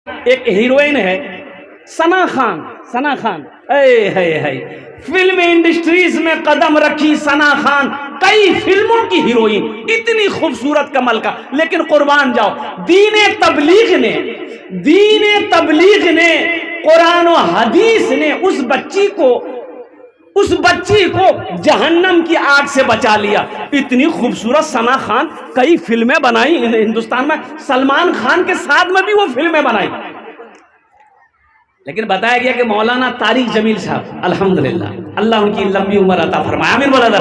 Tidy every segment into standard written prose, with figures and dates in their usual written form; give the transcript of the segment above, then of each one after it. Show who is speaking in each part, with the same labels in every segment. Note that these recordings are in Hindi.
Speaker 1: एक हीरोइन है सना खान। सना खान है फिल्म इंडस्ट्रीज में कदम रखी सना खान, कई फिल्मों की हीरोइन, इतनी खूबसूरत कमल का। लेकिन कुर्बान जाओ, दीने तबलीग ने कुरान और हदीस ने उस बच्ची को जहन्नम की आग से बचा लिया। इतनी खूबसूरत सना खान, कई फिल्में बनाई हिंदुस्तान में, सलमान खान के साथ में भी वो फिल्में बनाई। लेकिन बताया गया कि मौलाना तारिक जमील साहब, अल्हम्दुलिल्लाह, अल्लाह उनकी लंबी उम्र अता फरमाए, आमीन बोला था।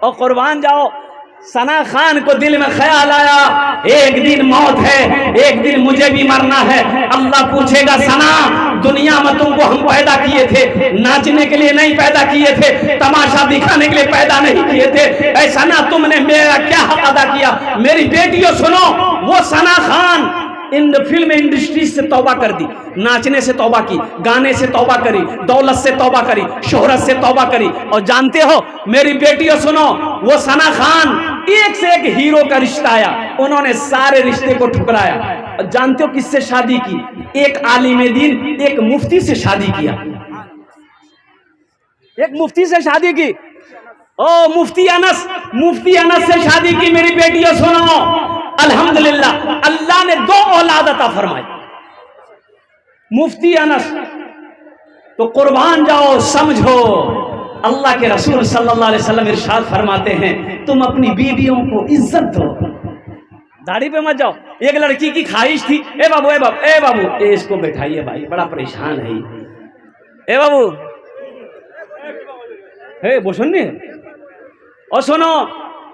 Speaker 1: और कुर्बान जाओ, सना खान को दिल में ख्याल आया एक दिन मौत है, एक दिन मुझे भी मरना है। अल्लाह पूछेगा सना, दुनिया में तुमको हम पैदा किए थे, नाचने के लिए नहीं पैदा किए थे, तमाशा दिखाने के लिए पैदा नहीं किए थे। ऐ सना, तुमने मेरा क्या हक अदा किया? मेरी बेटियों सुनो, वो सना खान इन फिल्म इंडस्ट्री से तौबा कर दी, नाचने से तौबा की, गाने से तौबा करी, दौलत से तौबा करी, शोहरत से तौबा करी। और जानते हो मेरी बेटियों सुनो, वो सना खान एक से एक हीरो का रिश्ता आया, उन्होंने सारे रिश्ते को ठुकराया। और जानते हो किससे शादी की? एक आलिम दीन, एक मुफ्ती से शादी किया, एक मुफ्ती से शादी की। ओ मुफ्ती अनस से शादी की। मेरी बेटियों सुनो, अल्हम्दुलिल्लाह, अल्लाह ने 2 औलाद अता फरमाई, मुफ्ती अनस। तो कुर्बान जाओ, समझो, अल्लाह के रसूल सल्लल्लाहु अलैहि वसल्लम इरशाद फरमाते हैं, तुम अपनी बीवियों को इज्जत दो, दाढ़ी पे मत जाओ। एक लड़की की ख्वाहिश थी, ए बाबू, इसको बैठाइए भाई, बड़ा परेशान है। ए बाबू, वो सुनने। और सुनो,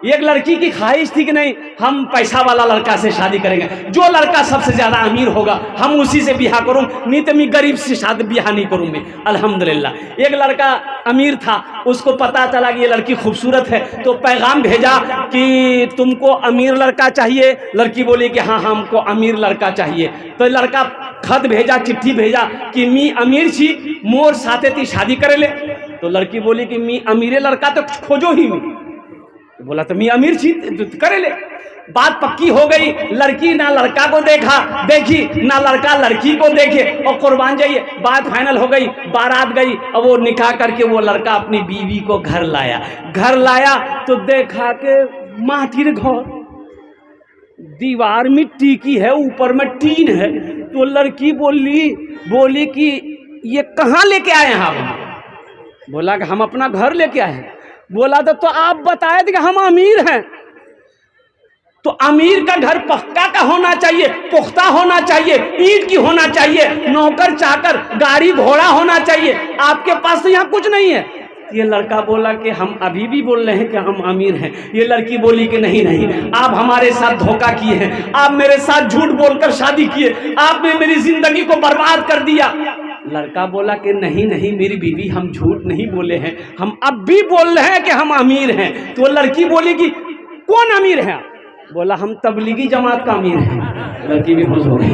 Speaker 1: एक लड़की की ख्वाहिश थी कि नहीं, हम पैसा वाला लड़का से शादी करेंगे, जो लड़का सबसे ज्यादा अमीर होगा हम उसी से ब्याह करूँ, नहीं तो मैं गरीब से शादी ब्याह नहीं करूँगी। अल्हम्दुलिल्लाह, एक लड़का अमीर था, उसको पता चला कि ये लड़की खूबसूरत है, तो पैगाम भेजा कि तुमको अमीर लड़का चाहिए? लड़की बोली कि हाँ, हमको अमीर लड़का चाहिए। तो लड़का खत भेजा, चिट्ठी भेजा कि मी अमीर छी, मोर साथे ती शादी करे ले। तो लड़की बोली कि मी अमीरे लड़का तो खोजो ही मी। बोला तो मैं अमीर छी, करे ले। बात पक्की हो गई, लड़की ना लड़का को देखी, ना लड़का लड़की को देखे। और कुर्बान जाइए, बात फाइनल हो गई, बारात गई, और वो निकाह करके वो लड़का अपनी बीवी को घर लाया। तो देखा के माटी घर, दीवार मिट्टी की है, ऊपर में टीन है। तो लड़की बोली कि ये कहाँ लेके आए हैं आप? बोला कि हम अपना घर लेके आए हैं। बोला तो आप बताए थे कि हम अमीर हैं। तो अमीर का घर पक्का का होना चाहिए, पुख्ता होना चाहिए, ईंट की होना चाहिए, नौकर चाकर, गाड़ी घोड़ा होना चाहिए। आपके पास तो यहाँ कुछ नहीं है। ये लड़का बोला कि हम अभी भी बोल रहे हैं कि हम अमीर हैं। ये लड़की बोली कि नहीं, आप हमारे साथ धोखा किए हैं, आप मेरे साथ झूठ बोलकर शादी किए, आपने मेरी जिंदगी को बर्बाद कर दिया। लड़का बोला कि नहीं, मेरी बीवी, हम झूठ नहीं बोले हैं, हम अब भी बोल रहे हैं कि हम अमीर हैं। तो लड़की बोली कि कौन अमीर है? बोला हम तबलीगी जमात का अमीर हैं। लड़की भी खुश हो गई।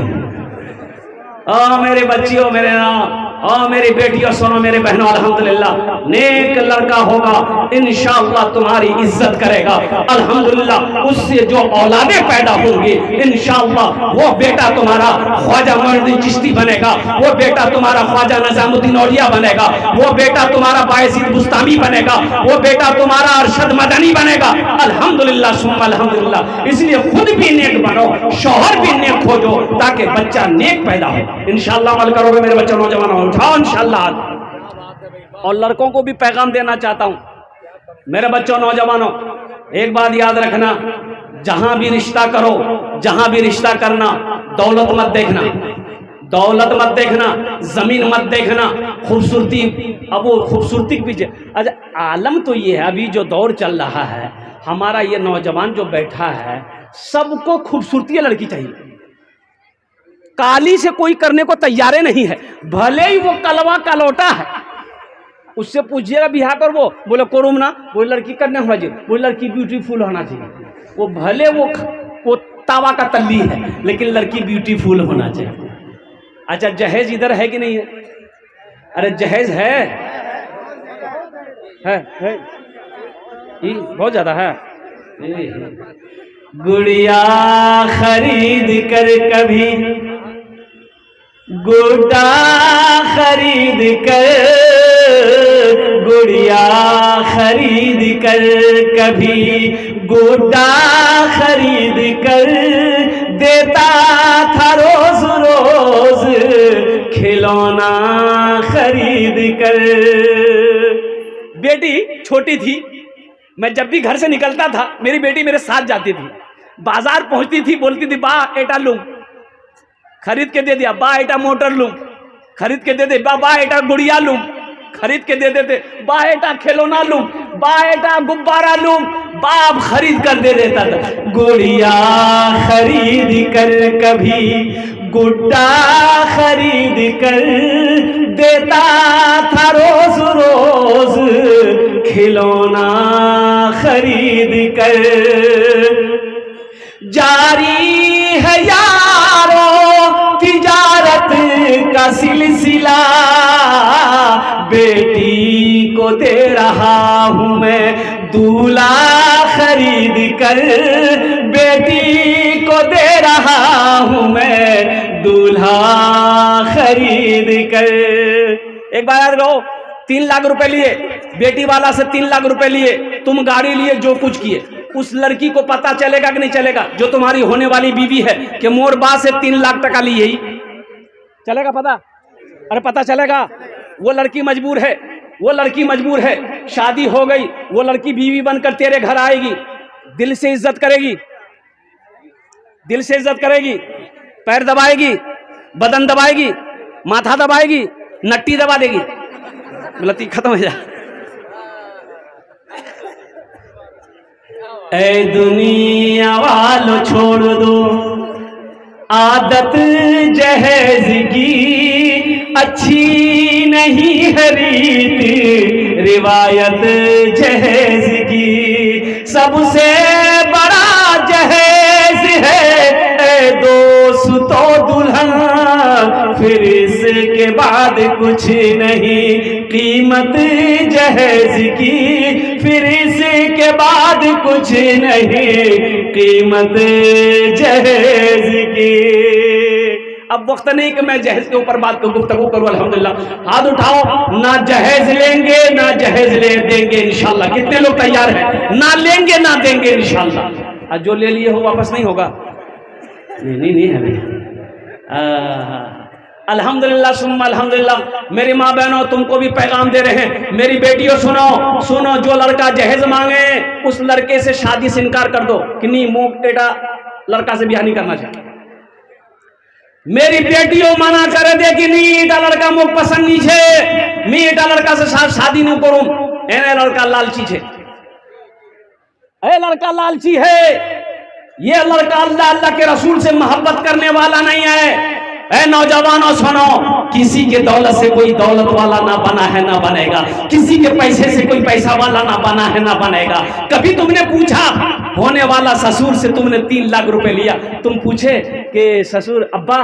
Speaker 1: मेरे बच्चियों, मेरे नाम, मेरी बेटियों सुनो, मेरे बहनों, अल्हम्दुलिल्लाह, नेक लड़का होगा, इंशाअल्लाह तुम्हारी इज्जत करेगा। अल्हम्दुलिल्लाह, उससे जो औलादे पैदा होंगी, इंशाअल्लाह वो बेटा तुम्हारा ख्वाजा मोइनुद्दीन चिश्ती बनेगा, वो बेटा तुम्हारा ख्वाजा निजामुद्दीन औलिया बनेगा, वो बेटा तुम्हारा बायजीद बुस्तामी बनेगा, वो बेटा तुम्हारा अरशद मदनी बनेगा। अल्हम्दुलिल्लाह सुम्मा अल्हम्दुलिल्लाह। इसलिए खुद भी नेक बनो, शौहर भी नेक खोजो, ताकि बच्चा नेक पैदा हो। इंशाअल्लाह अमल करोगे मेरे बच्चों, नौजवानों, उठाओ इंशाअल्लाह। और लड़कों को भी पैगाम देना चाहता हूं, मेरे बच्चों, नौजवानों, एक बात याद रखना, जहां भी रिश्ता करो, जहां भी रिश्ता करना, दौलत मत देखना, जमीन मत देखना, खूबसूरती। अब वो खूबसूरती के पीछे, अच्छा, आलम तो ये है, अभी जो दौर चल रहा है, हमारा ये नौजवान जो बैठा है, सबको खूबसूरती लड़की चाहिए। काली से कोई करने को तैयार नहीं है, भले ही वो कलवा का लौटा है। उससे पूछिएगा बिहार पर, वो बोले कोरुम ना, वो लड़की करने होना चाहिए, वो लड़की ब्यूटीफुल होना चाहिए। वो भले वो तावा का तल्ली है, लेकिन लड़की ब्यूटीफुल होना चाहिए। अच्छा, जहेज इधर है कि नहीं है? अरे जहेज है, बहुत ज्यादा है। गुड़िया खरीद कर कभी गुड्डा खरीद कर, गुड़िया खरीद कर, कभी गुड्डा खरीद कर देता था रोज रोज खिलौना खरीद कर। बेटी छोटी थी, मैं जब भी घर से निकलता था मेरी बेटी मेरे साथ जाती थी। बाजार पहुंचती थी, बोलती थी बा एटा लूं, खरीद के दे दिया। बा एटा मोटर लूं, खरीद के दे दे। बा एटा गुड़िया लूं, खरीद के दे देते। बा एटा खिलौना लूं, बा एटा गुब्बारा लूं, बाप खरीद कर दे देता था। गुड़िया खरीद कर, कभी गुड्डा खरीद कर देता था रोज रोज खिलौना खरीद कर। जारी है यारो तिजारत का सिलसिला, बेटी को दे रहा हूं मैं दूल्हा खरीद कर, बेटी को दे रहा हूं मैं दूल्हा खरीद कर। एक बार याद रहो, 3 लाख रुपए लिए बेटी वाला से, 3 लाख रुपए लिए, तुम गाड़ी लिए, जो कुछ किए, उस लड़की को पता चलेगा कि नहीं चलेगा, जो तुम्हारी होने वाली बीवी है, कि मोर बा से 3 लाख टका लिए ही चलेगा पता? अरे पता चलेगा। वो लड़की मजबूर है, वो लड़की मजबूर है, शादी हो गई, वो लड़की बीवी बनकर तेरे घर आएगी, दिल से इज्जत करेगी, दिल से इज्जत करेगी, पैर दबाएगी, बदन दबाएगी, माथा दबाएगी, नट्टी दबा देगी, गलती खत्म हो जाए। ऐ दुनिया वालों छोड़ दो आदत जहेज की, अच्छी नहीं है रीत रिवायत जहेज की। सबसे बड़ा जहेज है ऐ दोस्तों दुल्हन, फिर इसके बाद कुछ नहीं कीमत जहेज की, फिर इसके बाद कुछ नहीं कीमत जहेज की। अब वक्त नहीं कि मैं जहेज के ऊपर बात को गुफ्तगू करूं। अल्हम्दुलिल्लाह हाथ उठाओ, ना जहेज लेंगे ना जहेज ले देंगे इंशाल्लाह। कितने लोग तैयार हैं? ना लेंगे ना देंगे इंशाल्लाह। और जो ले लिए हो वापस नहीं होगा? नहीं है। अल्हम्दुलिल्लाह सुम्मा अल्हम्दुलिल्लाह। मेरी माँ बहनों, तुमको भी पैगाम दे रहे हैं। मेरी बेटियों सुनो सुनो, जो लड़का जहेज मांगे उस लड़के से शादी से इनकार कर दो कि नहीं, मुंह बेटा लड़का से ब्याह नहीं करना चाहिए। मेरी बेटियों मना कर दे कि नहीं, एटा लड़का मुझ पसंद नहीं है, मैं एटा लड़का से शादी नहीं करूं। ए लड़का लालची है, ए लड़का लालची है, ये लड़का अल्लाह अल्लाह के रसूल से मोहब्बत करने वाला नहीं है। ऐ नौजवानों सुनो, किसी के दौलत से कोई दौलत वाला ना बना है ना बनेगा, किसी के पैसे से कोई पैसा वाला ना बना है ना बनेगा। कभी तुमने पूछा होने वाला ससुर से, तुमने 3 लाख रुपए लिया, तुम पूछे कि ससुर अब्बा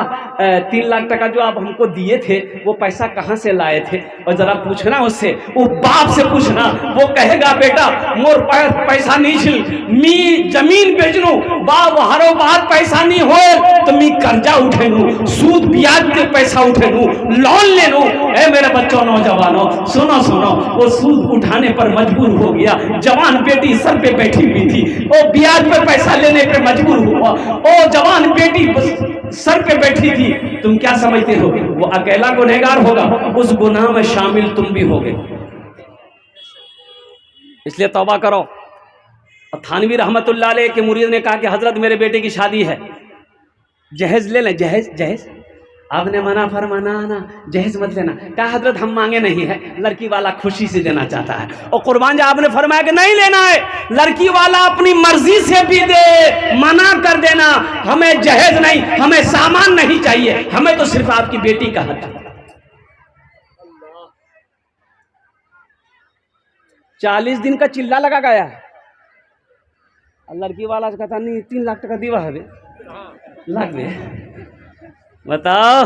Speaker 1: 3 लाख टका जो आप हमको दिए थे वो पैसा कहाँ से लाए थे? और जरा पूछना उससे, वो बाप से पूछना, वो कहेगा बेटा मोर पैसा नहीं छिल, मी जमीन बेचनू, बाप हरो बार पैसा नहीं हो तो मी कर्जा उठेनू, सूद ब्याज के पैसा उठेनू, लोन लेनू। ए मेरे बच्चों नौजवानों सुनो सुनो, वो सूद उठाने पर मजबूर हो गया, जवान बेटी सर पे बैठी हुई थी, वो ब्याज पे पैसा लेने पे मजबूर हुआ, वो जवान बेटी सर पे बैठी थी। तुम क्या समझते हो वो अकेला गुनहगार होगा? उस गुनाह में शामिल तुम भी होगे। इसलिए तौबा करो। थानवी रहमतुल्लाह अलैह के मुरीद ने कहा कि हजरत मेरे बेटे की शादी है, जहेज ले लें। जहेज जहेज आपने मना फरमाना ना, जहेज मत लेना। कहा हजरत हम मांगे नहीं है, लड़की वाला खुशी से देना चाहता है। और कुर्बान जी आपने फरमाया कि नहीं लेना है, लड़की वाला अपनी मर्जी से भी दे, मना कर देना, हमें जहेज नहीं, हमें सामान नहीं चाहिए, हमें तो सिर्फ आपकी बेटी का हक है। 40 दिन का चिल्ला लगा गया है, लड़की वाला से कहता नहीं 3 लाख टका दीवा है लाख में। बताओ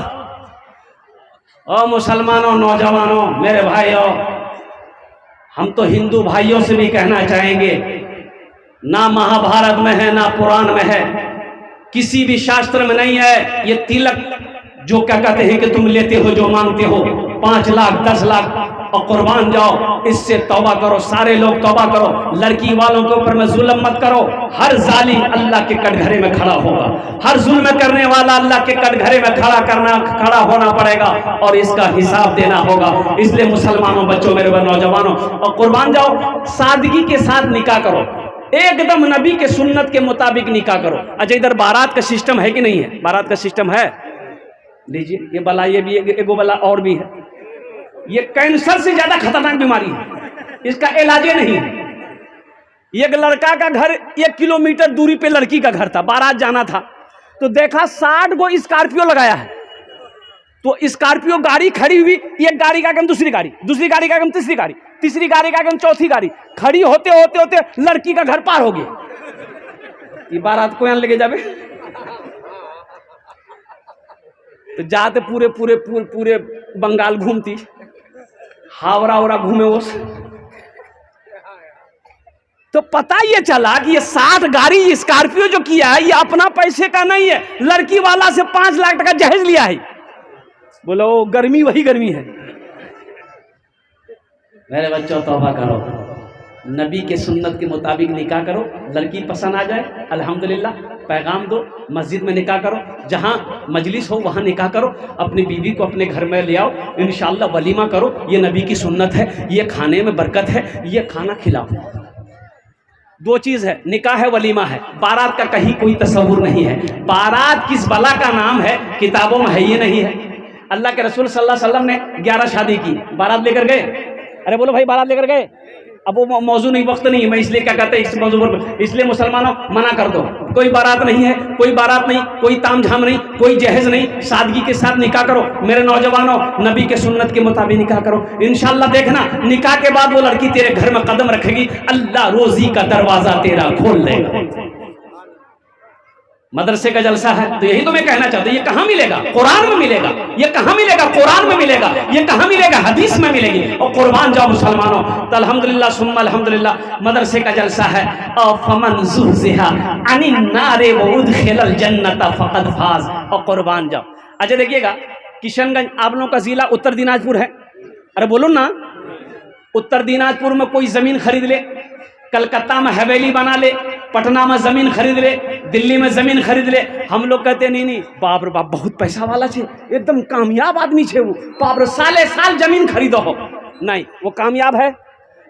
Speaker 1: ओ मुसलमानों, नौजवानों, मेरे भाइयों, हम तो हिंदू भाइयों से भी कहना चाहेंगे, ना महाभारत में है ना पुराण में है, किसी भी शास्त्र में नहीं है ये तिलक जो क्या कहते हैं कि तुम लेते हो जो मांगते हो 5 लाख 10 लाख और कुर्बान जाओ, इससे तौबा करो। सारे लोग तौबा करो, लड़की वालों के ऊपर में जुल्म मत करो। हर जालिम अल्लाह के कटघरे में खड़ा होगा, हर जुल्म करने वाला अल्लाह के कटघरे में खड़ा होना पड़ेगा और इसका हिसाब देना होगा। इसलिए मुसलमानों, बच्चों, मेरे नौजवानों, और कुर्बान जाओ, सादगी के साथ निकाह करो, एकदम नबी के सुन्नत के मुताबिक निकाह करो। अच्छा, इधर बारात का सिस्टम है कि नहीं है? बारात का सिस्टम है, लीजिए ये बला, ये भी एगो बला और भी है। ये कैंसर से ज्यादा खतरनाक बीमारी है, इसका इलाज नहीं है। एक लड़का का घर 1 किलोमीटर दूरी पे लड़की का घर था, बारात जाना था तो देखा 60 गो स्कॉर्पियो लगाया है। तो स्कॉर्पियो गाड़ी खड़ी हुई, एक गाड़ी का आगम दूसरी गाड़ी, दूसरी गाड़ी का आगम तीसरी गाड़ी, तीसरी गाड़ी का आगम चौथी गाड़ी, खड़ी होते होते होते लड़की का घर पार हो गया। ये बारात को यहाँ लेके जावे तो जाते पूरे पूरे पूरे पूरे बंगाल घूमती, हावड़ा वड़ा घूमे वो। तो पता ये चला कि ये 60 गाड़ी स्कॉर्पियो जो किया है ये अपना पैसे का नहीं है, लड़की वाला से 5 लाख टका जहेज लिया है। बोलो गर्मी वही गर्मी है। मेरे बच्चों, तौबा करो, नबी के सुन्नत के मुताबिक निकाह करो। लड़की पसंद आ जाए अल्हम्दुलिल्लाह, पैगाम दो, मस्जिद में निकाह करो, जहाँ मजलिस हो वहाँ निकाह करो, अपनी बीवी को अपने घर में ले आओ, इंशाअल्लाह वलीमा करो। ये नबी की सुन्नत है, ये खाने में बरकत है, ये खाना खिलाओ। 2 चीज़ है, निकाह है, वलीमा है। बारात का कहीं कोई तस्वुर नहीं है। बारात किस बला का नाम है, किताबों में है ये नहीं है। अल्लाह के रसूल सल्लल्लाहु अलैहि वसल्लम ने 11 शादी की, बारात लेकर गए? अरे बोलो भाई, बारात लेकर गए? अब वो मौजू नहीं, वक्त नहीं है, मैं इसलिए क्या कहते हैं इस मौजू पर, इसलिए मुसलमानों मना कर दो, कोई बारात नहीं है, कोई बारात नहीं, कोई तामझाम नहीं, कोई जहेज नहीं, सादगी के साथ निकाह करो। मेरे नौजवानों, नबी के सुन्नत के मुताबिक निकाह करो। इंशाअल्लाह देखना, निकाह के बाद वो लड़की तेरे घर में कदम रखेगी, अल्लाह रोजी का दरवाजा तेरा खोल देगा। मदरसे का जलसा है तो यही तो मैं कहना चाहता हूँ। ये कहाँ मिलेगा? कुरान में मिलेगा। ये कहाँ मिलेगा? कुरान में मिलेगा। ये कहाँ मिलेगा? हदीस में मिलेगी। और कुर्बान जाओ मुसलमानों, तो अल्हम्दुलिल्लाह सुम्मा अल्हम्दुलिल्लाह मदरसे का जलसा है। और फमन ज़ुहज़िहा अनिन नारे व उदखिलल जन्नत फ़क़द फ़ाज़। और कुर्बान जाओ। अच्छा देखिएगा, किशनगंज आप लोगों का जिला उत्तर दिनाजपुर है। अरे बोलो ना, उत्तर दिनाजपुर में कोई जमीन खरीद ले, कलकत्ता में हवेली बना ले, पटना में जमीन खरीद ले, दिल्ली में जमीन खरीद ले। हम लोग कहते नहीं नहीं, बाप रे बाप बहुत पैसा वाला छे, एकदम कामयाब आदमी छे वो, बाप रे साले साल जमीन खरीदो हो। नहीं, वो कामयाब है?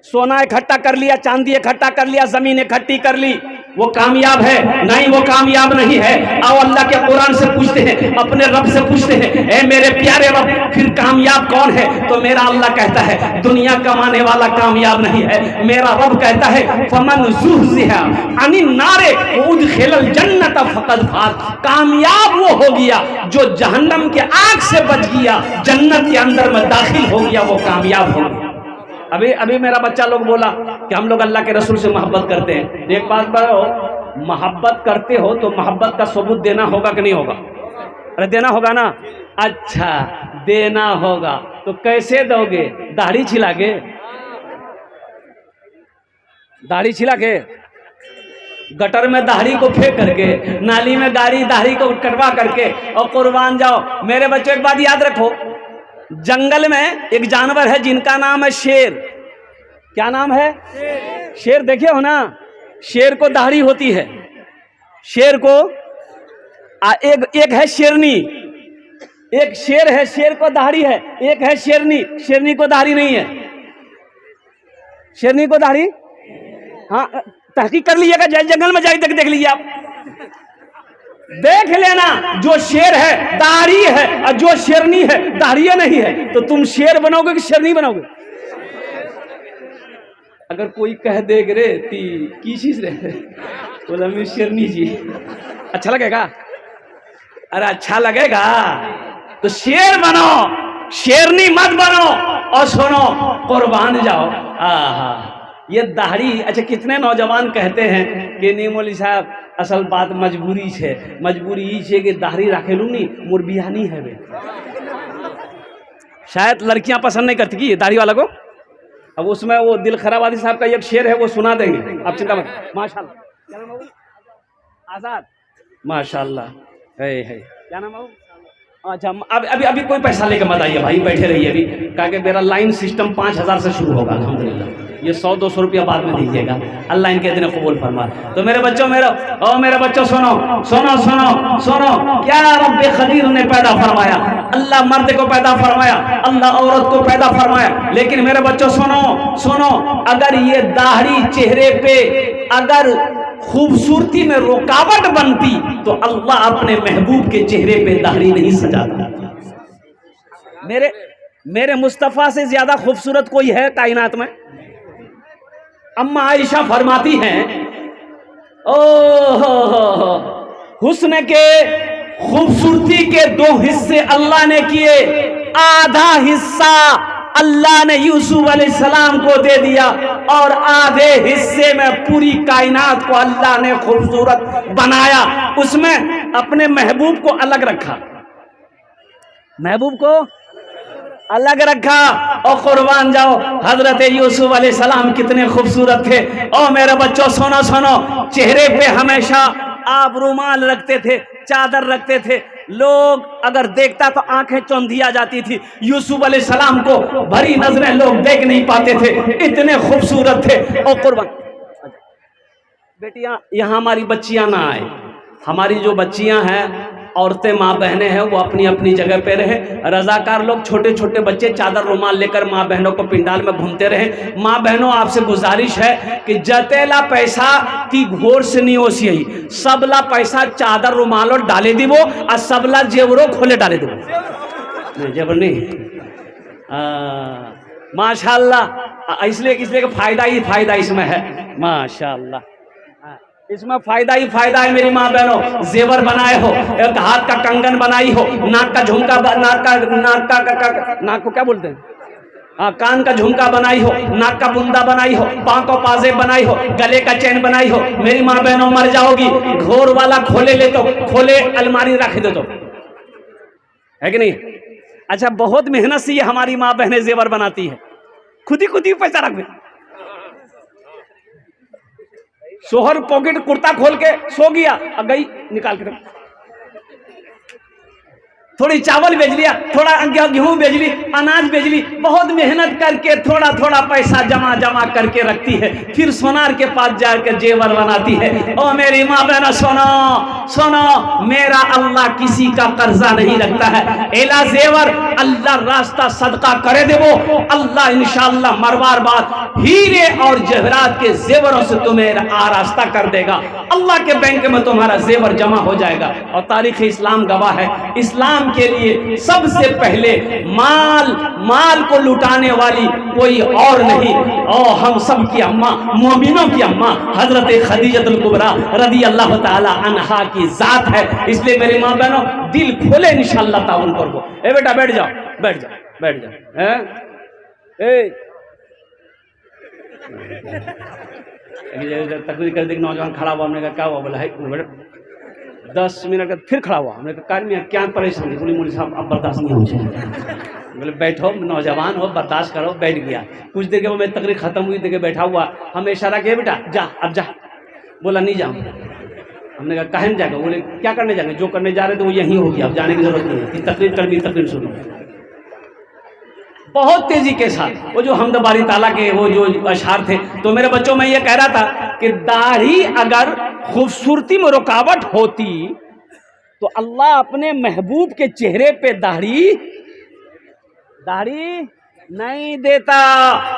Speaker 1: सोना इकट्ठा कर लिया, चांदी इकट्ठा कर लिया, जमीन इकट्ठी कर ली, वो कामयाब है? नहीं, वो कामयाब नहीं है। आओ अल्लाह के कुरान से पूछते हैं, अपने रब से पूछते हैं, ए मेरे प्यारे रब, फिर कामयाब कौन है? तो मेरा अल्लाह कहता है दुनिया कमाने वाला कामयाब नहीं है। मेरा रब कहता है फमन ज़ुहज़िहा अनिन नारे व उदखिलल जन्नत फ़क़द फ़ाज़। कामयाब वो हो गया जो जहन्नम के आग से बच गया, जन्नत के अंदर में दाखिल हो गया, वो कामयाब हो गया। अभी मेरा बच्चा लोग बोला कि हम लोग अल्लाह के रसूल से मोहब्बत करते हैं। एक बात बताओ, मोहब्बत करते हो तो मोहब्बत का सबूत देना होगा कि नहीं होगा? अरे देना होगा ना। अच्छा, देना होगा तो कैसे दोगे? दाढ़ी छिला के? दाढ़ी छिला के? गटर में दाढ़ी को फेंक करके, नाली में दाढ़ी को कटवा करके, और कुर्बान जाओ। मेरे बच्चों एक बात याद रखो, जंगल में एक जानवर है जिनका नाम है शेर। क्या नाम है? शेर देखे हो ना? शेर को दाढ़ी होती है, शेर को एक है शेरनी, एक शेर है, शेर को दाढ़ी है, एक है शेरनी, शेरनी को दाढ़ी नहीं है। शेरनी को दाढ़ी, हाँ तहकीक कर लीजिएगा, जंगल में जाके देख लीजिए आप, देख लेना। जो शेर है दाढ़ी है और जो शेरनी है दाढ़ी नहीं है। तो तुम शेर बनोगे कि शेरनी बनोगे? अगर कोई कह देग रे ती की चीज रे, बोला मैं शेरनी जी, अच्छा लगेगा? अरे अच्छा लगेगा तो शेर बनो, शेरनी मत बनो। और सुनो, कुर्बान जाओ। आहा, ये दाढ़ी। अच्छा, कितने नौजवान कहते हैं कि नहीं मौलवी साहब असल बात मजबूरी है, मजबूरी ई है कि दाढ़ी रखेलू नहीं, मोर बिहानी है वे। शायद लड़कियां पसंद नहीं करती कि दाढ़ी वाला को। अब उसमें वो दिल खराबादी साहब का एक शेर है, वो सुना देंगे, आप चिंता मत। माशाल्लाह, आजाद, माशाल्लाह है। क्या नाम है? अच्छा, अब अभी अभी कोई पैसा लेके मत आइए भाई, बैठे रहिए अभी, कहा कि मेरा लाइन सिस्टम 5,000 से शुरू होगा अल्हम्दुलिल्लाह, ये 100-200 रुपया बाद में दीजिएगा, अल्लाह इनके इतने कबूल फरमा। तो मेरे बच्चों मेरे बच्चों सुनो सुनो सुनो सुनो, क्या रब्बे खदीर ने पैदा फरमाया, अल्लाह मर्द को पैदा फरमाया, अल्लाह औरत को पैदा फरमाया, लेकिन मेरे बच्चों सुनो सुनो, अगर ये दाढ़ी चेहरे पे अगर खूबसूरती में रुकावट बनती तो अल्लाह अपने महबूब के चेहरे पे दाढ़ी नहीं सजाता। मेरे मुस्तफ़ा से ज्यादा खूबसूरत कोई है कायनात में? अम्मा आयशा फरमाती हैं, ओह हुस्न के खूबसूरती के 2 हिस्से अल्लाह ने किए, आधा हिस्सा अल्लाह ने यूसुफ अलैहिस्सलाम को दे दिया और आधे हिस्से में पूरी कायनात को अल्लाह ने खूबसूरत बनाया, उसमें अपने महबूब को अलग रखा, महबूब को अलग रखा। और कुर्बान जाओ, हजरत यूसुफ अलैहिस्सलाम कितने खूबसूरत थे। और मेरे बच्चों सुनो सुनो, चेहरे पे हमेशा आप रुमाल रखते थे, चादर रखते थे, लोग अगर देखता तो आंखें चौंधिया जाती थी। यूसुफ अलैहिस्सलाम को भरी नजरें लोग देख नहीं पाते थे, इतने खूबसूरत थे। और कुर्बान बेटियां, यहाँ हमारी बच्चियां ना आए, हमारी जो बच्चियां हैं, औरतें माँ बहनें हैं, वो अपनी अपनी जगह पे रहे। रजाकार लोग, छोटे छोटे बच्चे चादर रुमाल लेकर माँ बहनों को पिंडाल में घूमते रहे। माँ बहनों आपसे गुजारिश है कि जतेला पैसा ती घोर से नहीं हो सी, सबला पैसा चादर रुमालो डाले दीबो और सबला जेवरो खोले डाले दीबो, जेवर नहीं माशाल्लाह, इसलिए फायदा ही फायदा इसमें है माशाल्लाह, इसमें फायदा ही फायदा है। मेरी माँ बहनों, जेवर बनाए हो, एक हाथ का कंगन बनाई हो, नाक का झुमका, नाक को क्या बोलते हैं, हाँ, कान का झुमका बनाई हो, नाक का बुंदा बनाई हो, पाँव को पाजे बनाई हो, गले का चैन बनाई हो, मेरी माँ बहनों मर जाओगी। घोर वाला खोले ले तो खोले अलमारी रख दे तो, है कि नहीं? अच्छा, बहुत मेहनत से ये हमारी माँ बहनें जेवर बनाती है, खुद ही पैसा रख दे। सोहर पॉकेट कुर्ता खोल के सो गया, अब गई निकाल के, थोड़ी चावल बेच लिया, थोड़ा गेहूं बेच ली, अनाज बेच ली, बहुत मेहनत करके थोड़ा थोड़ा पैसा जमा करके रखती है, फिर सोनार के पास जाकर जेवर बनाती है। ओ मेरी माँ बहना सुनो सुनो, मेरा अल्लाह किसी का कर्जा नहीं रखता है। एला जेवर अल्लाह रास्ता सदका करे देवो, अल्लाह इंशाअल्लाह मरवार बाद हीरे और जवाहरात के जेवरों से तुम्हें आरास्ता कर देगा, अल्लाह के बैंक में तुम्हारा जेवर जमा हो जाएगा। और तारीख इस्लाम गवाह है, इस्लाम के लिए सबसे पहले माल को लुटाने वाली कोई और नहीं, और हम सब की अम्मा, मोमिनों की अम्मा हजरत खदीजतुल कुबरा रदी अल्लाह ताला अन्हा की जात है। इसलिए मेरी माँ बहनों, दिल खोले इंशाअल्लाह ताउन करो। ए बेटा बैठ जाओ, बैठ जाओ, बैठ जाओ, हैं? तकरीर कर देख, नौजवान खड़ा हुआ, हमने कहा क्या हुआ? बोला है 10 मिनट का फिर खड़ा हुआ, हमने कहा क्या परेशानी? बोली मुझे साहब अब बर्दाश्त नहीं हो जाए। बोले बैठो, नौजवान हो, बर्दाश्त करो। बैठ गया, कुछ देर के बाद मेरी तकरीर खत्म हुई, देखे बैठा हुआ, हमें इशारा किया, बेटा जा, अब जा। बोला नहीं जाऊँ। हमने कहा काहे नहीं जाएगा? बोले क्या करने जाएंगे, जो करने जा रहे थे वो यहीं हो गया, अब जाने की जरूरत नहीं है, तकरीर कर दी, तकरीर सुनो। बहुत तेजी के साथ वो जो हमद बारी ताला के वो जो अशआर थे। तो मेरे बच्चों, मैं ये कह रहा था कि दाढ़ी अगर खूबसूरती में रुकावट होती तो अल्लाह अपने महबूब के चेहरे पे दाढ़ी नहीं देता,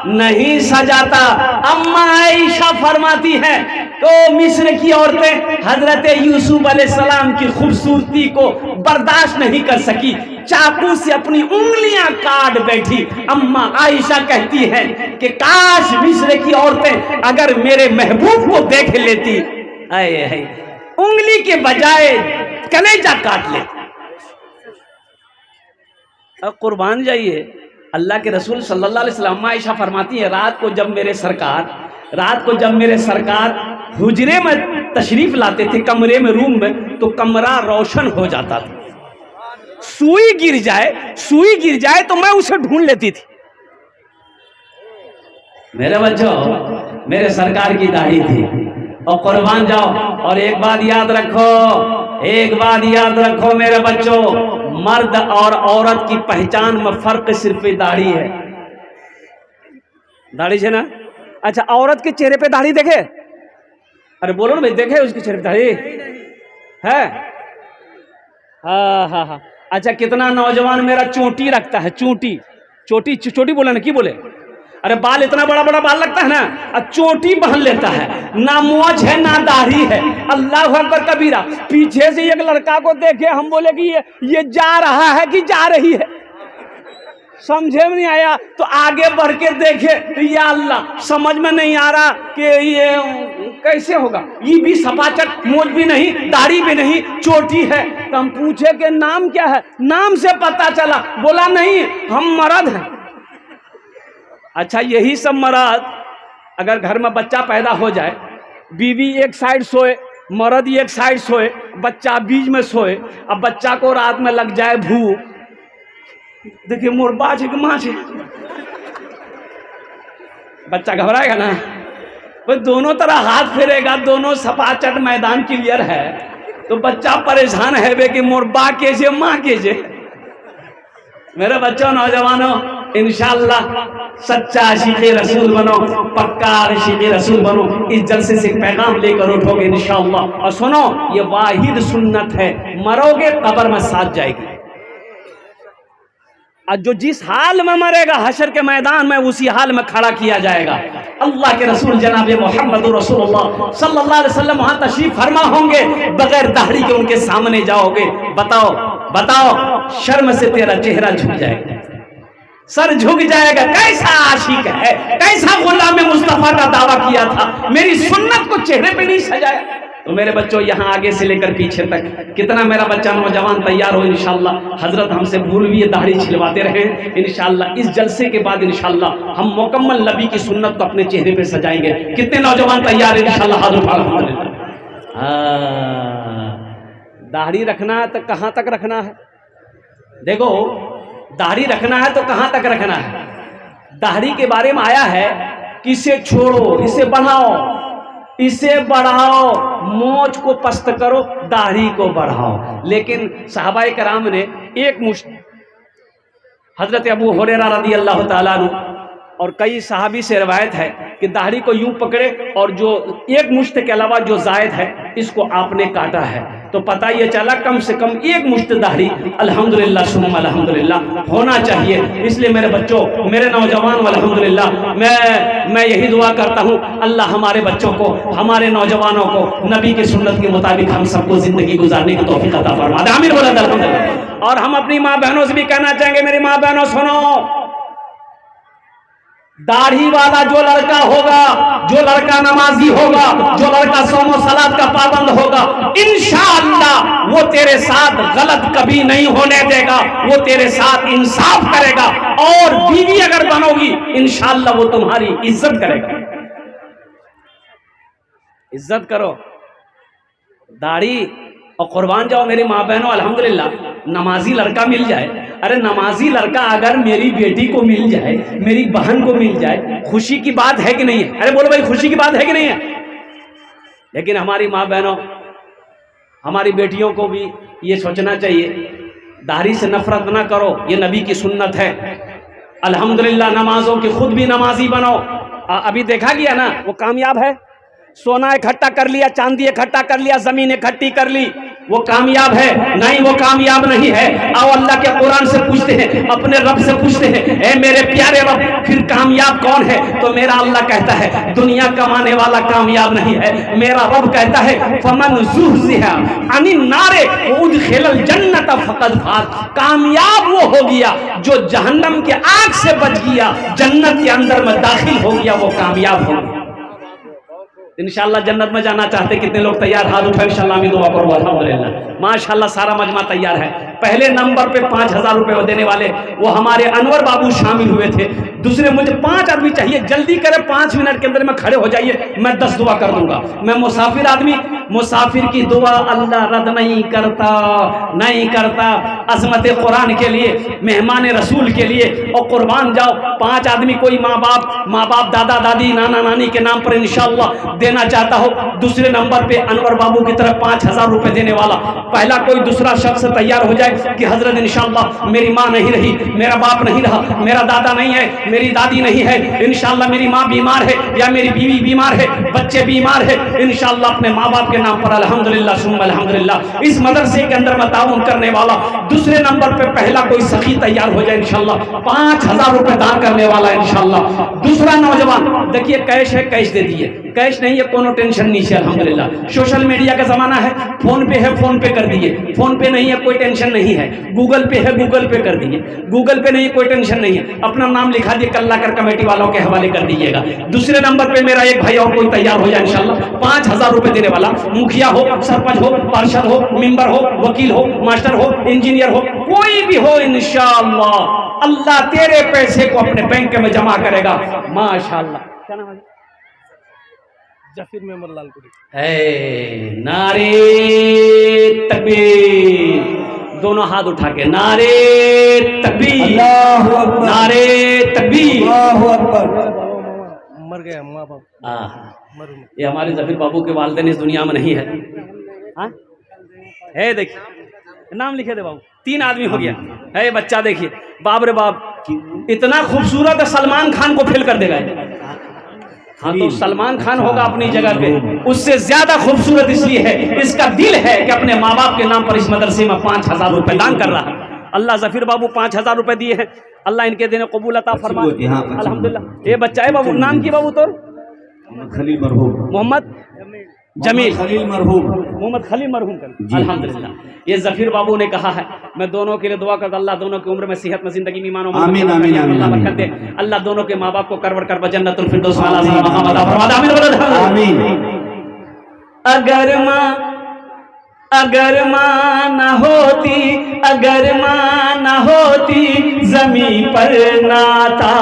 Speaker 1: नहीं सजाता। अम्मा आयशा फरमाती है, तो मिस्र की औरतें हजरत यूसुफ अलैहिस्सलाम की खूबसूरती को बर्दाश्त नहीं कर सकी, चाकू से अपनी उंगलियां काट बैठी। अम्मा आयशा कहती है कि काश मिस्र की औरतें अगर मेरे महबूब को देख लेती, आए उंगली के बजाय कलेजा काट ले। अब कुर्बान जाइए, अल्लाह के रसूल सल्लल्लाहु अलैहि वसल्लम, आयशा फरमाती है, रात को जब मेरे सरकार हुजरे में तशरीफ लाते थे, कमरे में, रूम में, तो कमरा रोशन हो जाता था। सुई गिर जाए तो मैं उसे ढूंढ लेती थी। मेरे बच्चों, मेरे सरकार की दाढ़ी थी। और कुर्बान जाओ, और एक बात याद रखो मेरे बच्चों, मर्द और औरत की पहचान में फर्क सिर्फ दाढ़ी है। दाढ़ी है ना। अच्छा, औरत के चेहरे पे दाढ़ी देखे? अरे बोलो ना भाई, देखे उसके चेहरे पे दाढ़ी है? हाँ हाँ हाँ। अच्छा, कितना नौजवान मेरा चोटी रखता है, चोटी चोटी चोटी बोले ना, की बोले? अरे बाल इतना बड़ा बड़ा बाल लगता है ना, और चोटी पहन लेता है, ना मोछ है ना दाढ़ी है। अल्लाह अकबर कबीरा। पीछे से एक लड़का को देखे, हम बोले कि ये जा रहा है कि जा रही है, समझे में नहीं आया। तो आगे बढ़ के देखे तो या अल्लाह, समझ में नहीं आ रहा कि ये कैसे होगा। ये भी सपाचट, मोछ भी नहीं, दाढ़ी भी नहीं, चोटी है। तो हम पूछे कि नाम क्या है? नाम से पता चला। बोला नहीं, हम मर्द हैं। अच्छा, यही सब मर्द, अगर घर में बच्चा पैदा हो जाए, बीवी एक साइड सोए, मर्द एक साइड सोए, बच्चा बीच में सोए, अब बच्चा को रात में लग जाए भूख, देखिए मोर बाज है कि माँ है, बच्चा घबराएगा ना। वो दोनों तरह हाथ फेरेगा, दोनों सपाचट मैदान क्लियर है, तो बच्चा परेशान है बे कि मोर बा के जे माँ के जे। मेरे बच्चों, नौजवानों, इंशाअल्लाह सच्चा आशिक़े रसूल बनो, पक्का आशिक़े रसूल बनो। इस जलसे से पैगाम लेकर उठोगे इंशाअल्लाह। और सुनो, ये वाहिद सुन्नत है, मरोगे कब्र में साथ जाएगी। और जो जिस हाल में मरेगा हशर के मैदान में, उसी हाल में खड़ा किया जाएगा। अल्लाह के रसूल जनाब मोहम्मद रसूलुल्लाह सल्लल्लाहु अलैहि वसल्लम वहां तशरीफ फरमा होंगे, बगैर दाढ़ी के उनके सामने जाओगे। बताओ बताओ, शर्म से तेरा चेहरा झुक जाएगा, सर झुक जाएगा। कैसा आशिक है, कैसा गुलाम मुस्तफा का दावा किया था, मेरी सुन्नत को चेहरे पे नहीं सजाया। तो मेरे बच्चों, यहाँ आगे से लेकर पीछे तक कितना मेरा बच्चा नौजवान तैयार हो इंशाअल्लाह। हजरत हमसे भूलवी दाढ़ी छिलवाते रहे इंशाअल्लाह। इस जलसे के बाद इंशाअल्लाह हम मुकम्मल नबी की सुन्नत को अपने चेहरे पे सजाएंगे। कितने नौजवान तैयार हैं इंशाअल्लाह? दाढ़ी रखना है तो कहाँ तक रखना है? देखो, दाढ़ी रखना है तो कहाँ तक रखना है? दाढ़ी के बारे में आया है कि इसे छोड़ो, इसे बढ़ाओ, इसे बढ़ाओ, मोछ को पस्त करो, दाढ़ी को बढ़ाओ। लेकिन सहाबाए कराम ने एक मुश्त, हजरत अबू हुरैरा रज़ी अल्लाह ताला अन्हु और कई सहाबी से रवायत है कि दाढ़ी को यूं पकड़े और जो एक मुश्त के अलावा जो जायद है इसको आपने काटा है। तो पता ये चला कम से कम एक मुश्त दाढ़ी अल्हम्दुलिल्लाह सुम्मा अल्हम्दुलिल्लाह होना चाहिए। इसलिए मेरे बच्चों, मेरे नौजवान, अल्हम्दुलिल्लाह मैं यही दुआ करता हूँ, अल्लाह हमारे बच्चों को, हमारे नौजवानों को नबी की सुन्नत के मुताबिक हम सबको जिंदगी गुजारने की तौफीक अता फरमा दे। आमीन बोला अल्हम्दुलिल्लाह। और हम अपनी माँ बहनों से भी कहना चाहेंगे, मेरी माँ बहनों सुनो, दाढ़ी वाला जो लड़का होगा, जो लड़का नमाजी होगा, जो लड़का सोमो सलात का पाबंद होगा, इंशाअल्लाह वो तेरे साथ गलत कभी नहीं होने देगा, वो तेरे साथ इंसाफ करेगा। और बीवी अगर बनोगी इंशाअल्लाह वो तुम्हारी इज्जत करेगा। इज्जत करो, दाढ़ी और कुर्बान जाओ मेरी माँ बहनों। अल्हम्दुलिल्लाह नमाजी लड़का मिल जाए, अरे नमाजी लड़का अगर मेरी बेटी को मिल जाए, मेरी बहन को मिल जाए, खुशी की बात है कि नहीं है? अरे बोलो भाई, खुशी की बात है कि नहीं है? लेकिन हमारी माँ बहनों, हमारी बेटियों को भी ये सोचना चाहिए, दाढ़ी से नफरत ना करो, ये नबी की सुन्नत है। अल्हम्दुलिल्लाह नमाजों के खुद भी नमाजी बनो। अभी देखा गया ना, वो कामयाब है, सोना इकट्ठा कर लिया, चांदी इकट्ठा कर लिया, जमीन इकट्ठी कर ली, वो कामयाब है? नहीं, वो कामयाब नहीं है। आओ अल्लाह के कुरान से पूछते हैं, अपने रब से पूछते हैं, ए मेरे प्यारे रब, फिर कामयाब कौन है? तो मेरा अल्लाह कहता है दुनिया कमाने वाला कामयाब नहीं है। मेरा रब कहता है फमन ज़ुहज़िहा अनिन नारे वउदखिलल जन्नत फक़द फाज़। कामयाब वो हो गया जो जहन्नम के आग से बच गया, जन्नत के अंदर में दाखिल हो गया, वो कामयाब हो गया। इंशाअल्लाह जन्नत में जाना चाहते कितने लोग तैयार? हाथ उठाओ, इंशाअल्लाह भी दुआ करो। अल्हम्दुलिल्लाह माशाअल्लाह सारा मजमा तैयार है। पहले नंबर पे 5,000 रुपये देने वाले वो हमारे अनवर बाबू शामिल हुए थे। दूसरे, मुझे 5 आदमी चाहिए, जल्दी करें, 5 मिनट के अंदर में खड़े हो जाइए, मैं 10 दुआ कर दूंगा। मैं मुसाफिर आदमी, मुसाफिर की दुआ अल्लाह रद्द नहीं करता, नहीं करता। अज़मत कुरान के लिए, मेहमान रसूल के लिए और कुर्बान जाओ। 5 आदमी, कोई माँ बाप दादा दादी नाना नानी के नाम पर इंशाअल्लाह देना चाहता हो। दूसरे नंबर पे अनवर बाबू की तरफ 5,000 रुपये देने वाला पहला कोई दूसरा शख्स तैयार हो जाए कि हजरत इंशाअल्लाह मेरी माँ नहीं रही, मेरा बाप नहीं रहा, मेरा दादा नहीं है, मेरी दादी नहीं है, इंशाअल्लाह मेरी माँ बीमार है या मेरी बीवी बीमार है, बच्चे बीमार है, इंशाअल्लाह अपने माँ बाप के नाम पर अल्हम्दुलिल्लाह सुम्मा अल्हम्दुलिल्लाह इस मदरसे के अंदर में ताउन करने वाला। दूसरे नंबर पे पहला कोई सखी तैयार हो जाए इंशाअल्लाह 5000 रुपए दान करने वाला इंशाअल्लाह। दूसरा नौजवान देखिए कैश है, कैश दे दिए, कैश नहीं है कोनो टेंशन नहीं है अल्हम्दुलिल्लाह। सोशल मीडिया का जमाना है, फोन पे है फोन पे कर दिए, फोन पे नहीं है कोई टेंशन नहीं है, गूगल पे है गूगल पे कर दिए, गूगल पे नहीं कोई टेंशन नहीं है, अपना नाम लिखा दिए कल्ला कर कमेटी वालों के हवाले कर दीजिएगा। दूसरे नंबर पे मेरा एक भाई और कोई तैयार हो जाए इंशाअल्लाह 5000 रुपए देने वाला, मुखिया हो, सरपंच हो, पार्षद हो, मेंबर हो, वकील हो, मास्टर हो, इंजीनियर हो, कोई भी हो इंशाअल्लाह अल्लाह तेरे पैसे को अपने बैंक में जमा करेगा माशाअल्लाह। क्या नाम है?
Speaker 2: जफीर मेमर लालपुरी।
Speaker 1: है नारे तकबीर, दोनों हाथ उठा के नारे तकबीर,
Speaker 3: अल्लाहु अकबर,
Speaker 1: नारे तकबीर।
Speaker 3: अल्लाहु अकबर।
Speaker 2: मर गया माँ बाप, मर
Speaker 1: ये हमारे जफीर बाबू के वालिदैन इस दुनिया में नहीं है। हाँ? है देखिए नाम लिखे दे बाबू, 3 आदमी हो गया है बच्चा। देखिए बाप रे बाप इतना खूबसूरत है, सलमान खान को फेल कर देगा। हाँ तो सलमान खान होगा अपनी जगह पे, उससे ज्यादा खूबसूरत इसलिए है इसका दिल है कि अपने माँ बाप के नाम पर इस मदरसे में 5000 रुपए दान कर रहा है। अल्लाह जफीर बाबू 5000 रुपए दिए हैं, अल्लाह इनके देने कबूल अता फरमाए अल्हम्दुलिल्लाह। ये बच्चा है बाबू, नाम की बाबू तो
Speaker 3: खलील मरहूम,
Speaker 1: मोहम्मद जमील
Speaker 3: खलील मरहूम,
Speaker 1: मोहम्मद खलील मरहूम कर अल्हम्दुलिल्लाह। ये जफीर बाबू ने कहा है मैं दोनों के लिए दुआ करता अल्लाह दोनों की उम्र में सेहत में जिंदगी में ईमान और
Speaker 3: आमीन, आमीन, आमीन,
Speaker 1: अल्लाह बरकत दे, अल्लाह दोनों के माँ बाप को करवर कर जन्नतुल फिरदौस वाला मकाम अता फरमा दे।
Speaker 3: आमीन।
Speaker 1: अगर माँ न होती, अगर माँ न होती जमी पर नाता,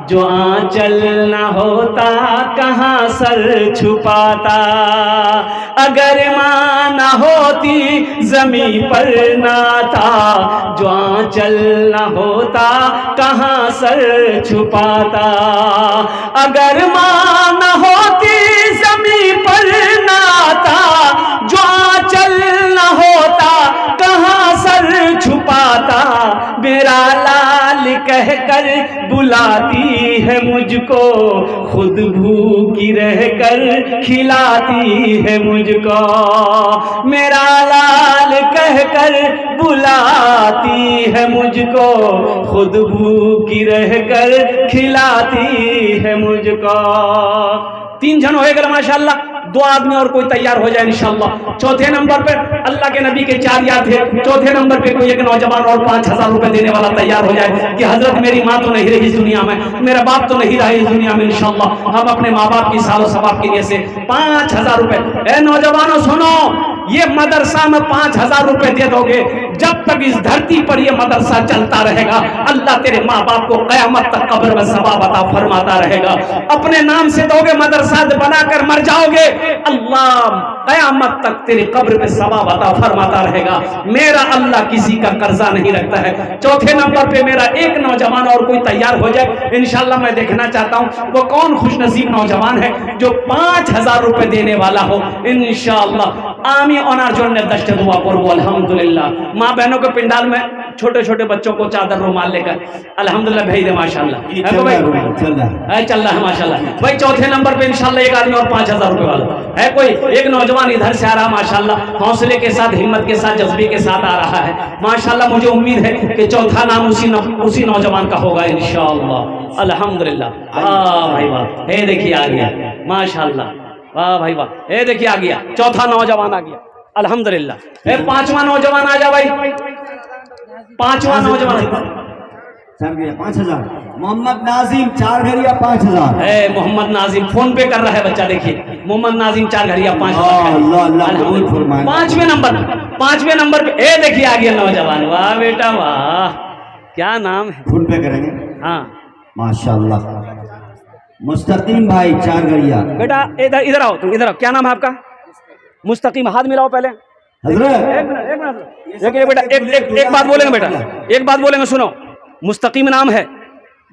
Speaker 1: जो आंचल न होता कहाँ सर छुपाता। अगर माँ न होती जमी पर नाता, जो आंचल न होता कहाँ सर छुपाता। अगर माँ न होती जमी पर नाता, जो आंचल न होता कहाँ सर छुपाता। मेरा लाल कहकर बुलाती है मुझको, खुद भूखी रहकर खिलाती है मुझको। मेरा लाल कहकर बुलाती है मुझको, खुद भूखी रहकर खिलाती है मुझको। 3 जन होएगा माशाअल्लाह, 2 आदमी और कोई तैयार हो जाए इंशाअल्लाह। चौथे नंबर पे अल्लाह के नबी के 4 याद थे, चौथे नंबर पे कोई एक नौजवान और 5000 रुपए देने वाला तैयार हो जाए कि हजरत मेरी माँ तो नहीं रही इस दुनिया में, मेरा बाप तो नहीं रहा इस दुनिया में, इंशाअल्लाह हम अपने माँ बाप की सालो सवाब के लिए से 5000 रुपए। ए नौजवानों सुनो, ये मदरसा में 5000 रुपए दे दोगे, जब तक इस धरती पर ये मदरसा चलता रहेगा अल्लाह तेरे माँ बाप को कयामत तक कब्र में सवाब अता फरमाता रहेगा। अपने नाम से दोगे मदरसा बनाकर मर जाओगे, अल्लाह कयामत तक तेरे कब्र में सवाब अता फरमाता रहेगा। मेरा अल्लाह किसी का कर्जा नहीं रखता है। चौथे नंबर पे मेरा एक नौजवान और कोई तैयार हो जाए इंशाअल्लाह, मैं देखना चाहता हूँ वो कौन खुशनसीब नौजवान है जो 5000 रुपए देने वाला हो इंशाअल्लाह। आमी ओनार जोड़ने दस्ते दुआ करबो अल्हम्दुलिल्लाह। माँ बहनों के पिंडाल में छोटे छोटे बच्चों को चादर रुमाल लेकर अल्हम्दुलिल्लाह भेज दे माशाअल्लाह। चल रहा है माशाअल्लाह भाई। चौथे नंबर पे इंशाअल्लाह एक आदमी और 5000 रुपए वाला है, कोई एक नौजवान इधर से आ रहा माशाअल्लाह, हौसले के साथ, हिम्मत के साथ, जज्बे के साथ आ रहा है माशाअल्लाह। मुझे उम्मीद है कि चौथा नाम उसी नौजवान का होगा इंशाअल्लाह अल्हम्दुलिल्लाह। वाह भाई वाह, हे देखिए आ गया माशाअल्लाह, वाह भाई वाह, हे देखिए आ गया चौथा नौजवान आ गया अल्हम्दुलिल्लाह। 5वां नौजवान आ जा भाई, 5वां नौजवान
Speaker 3: 5000। मोहम्मद नाजिम 4 घड़िया 5000 है।
Speaker 1: मोहम्मद नाजिम फोन पे कर रहा है बच्चा, देखिए मोहम्मद नाजिम 4 घड़िया 5000। 5वें नंबर पे ए देखिए आ गया नौजवान, वाह बेटा वाह, क्या नाम है?
Speaker 3: फोन पे करेंगे।
Speaker 1: हाँ
Speaker 3: माशाअल्लाह। मुस्तकीम भाई 4 घड़िया।
Speaker 1: बेटा इधर आओ, तुम इधर आओ, क्या नाम है आपका? मुस्तकीम, हाथ मिलाओ पहले।
Speaker 3: हजरत
Speaker 1: एक बेटा एक बात बोलेंगे बेटा, एक बात बोलेंगे सुनो। मुस्तकीम नाम है,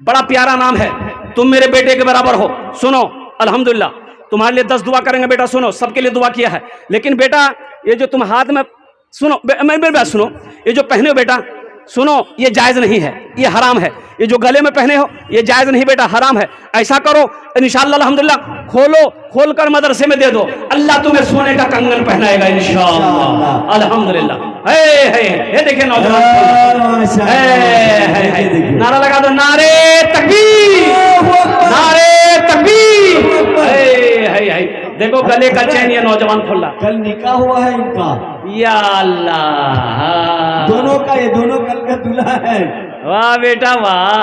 Speaker 1: बड़ा प्यारा नाम है, तुम मेरे बेटे के बराबर हो। सुनो अल्हम्दुलिल्लाह, तुम्हारे लिए 10 दुआ करेंगे बेटा। सुनो, सबके लिए दुआ किया है, लेकिन बेटा ये जो तुम हाथ में सुनो मेरी बात सुनो, ये जो पहने हो बेटा, सुनो, ये जायज़ नहीं है, ये हराम है। ये जो गले में पहने हो ये जायज़ नहीं बेटा, हराम है। ऐसा करो इंशाअल्लाह अल्हम्दुलिल्लाह, खोल कर मदरसे में दे दो, अल्लाह तुम्हें सोने का कंगन पहनाएगा इंशाअल्लाह अल्हम्दुलिल्लाह। हे देखिए नौजवान, नारा लगा दो, नारे तकबीर, नारे तकबीर। देखो गले का चैन ये नौजवान खोल रहा।
Speaker 3: कल निकाह हुआ है इनका,
Speaker 1: या अल्लाह,
Speaker 3: दोनों का, ये दोनों कल का दूल्हा है।
Speaker 1: वाह बेटा वाह,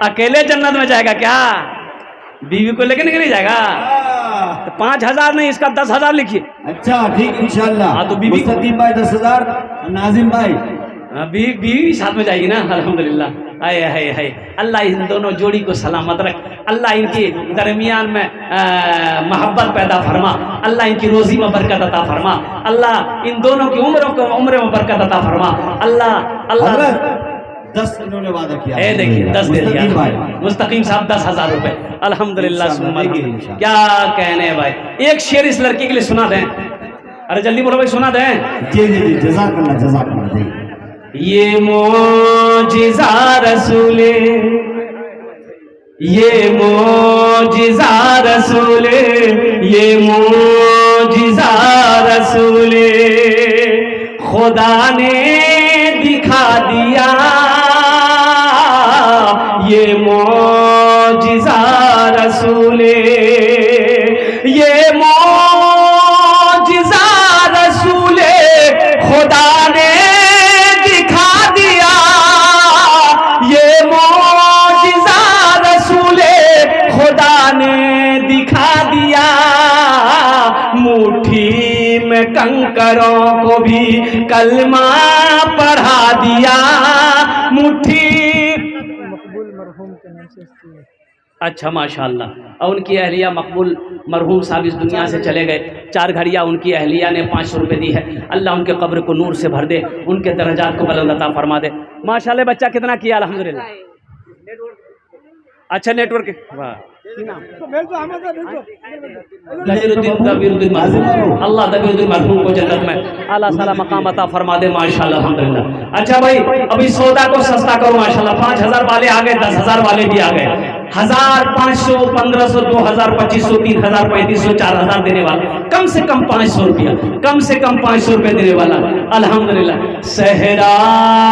Speaker 1: अकेले जन्नत में जाएगा क्या? बीवी को लेके नहीं जाएगा? तो 5,000 नहीं, इसका 10,000 लिखिए।
Speaker 3: अच्छा ठीक इंशाल्लाह।
Speaker 1: हाँ, तो बीवी
Speaker 3: मुस्तकीम भाई 10,000, नाजिम भाई
Speaker 1: बीवी साथ में जाएगी ना अल्हम्दुलिल्लाह। हाय हाय हाय, अल्लाह इन दोनों जोड़ी को सलामत रख, अल्लाह इनके दरमियान में मोहब्बत पैदा फरमा, अल्लाह इनकी रोजी में बरकत अता फरमा, अल्लाह इन दोनों की उम्र में बरकत अता फरमा, अल्लाह
Speaker 3: 10 इन्होंने वादा किया।
Speaker 1: देखिए 10 दे दिया मुस्तकीम साहब, 10,000 रुपए अल्हम्दुलिल्लाह। क्या कहने भाई, एक शेर इस लड़की के लिए सुना दें। अरे जल्दी बोलो भाई, सुना दें।
Speaker 3: जी जी जी, जज़ाकल्लाह जज़ाकल्लाह।
Speaker 1: ये मोजिज़ा रसूले, ये मोजिज़ा रसूले, ये मोजिज़ा रसूले, खुदा ने दिखा दिया, ये मोजिज़ा रसूले, ये मोजिज़ा रसूले, खुदा ने दिखा दिया, ये मोजिज़ा रसूले, खुदा ने दिखा दिया, मुट्ठी में कंकरों को भी कलमा पढ़ा दिया, मुट्ठी। अच्छा माशाल्लाह, और उनकी अहलिया मकबूल मरहूम साहब इस दुनिया से चले गए। 4 घड़ियाँ उनकी अहलिया ने 500 रुपये दी है। अल्लाह उनके कब्र को नूर से भर दे, उनके दर्जात को बुलंद अता फरमा दे। माशाल्लाह, बच्चा कितना किया अल्हम्दुलिल्लाह। अच्छा नेटवर्क, वाह, अल्लाह दबीरुद्दीन मरहूम को जन्नत में आला साला मकाम अता फरमा दे माशाल्लाह अल्हम्दुलिल्लाह। अच्छा भाई, अभी सौदा को सस्ता करो माशाल्लाह, 5,000 वाले आ गए, 10,000 वाले भी आ गए, 1,000, 500, 1,500, 2,000, 2,500, 3,000, 3,500, 4,000 देने वाला, कम से कम 500 रुपया, कम से कम 500 रुपये देने वाला अल्हम्दुलिल्लाह। सहरा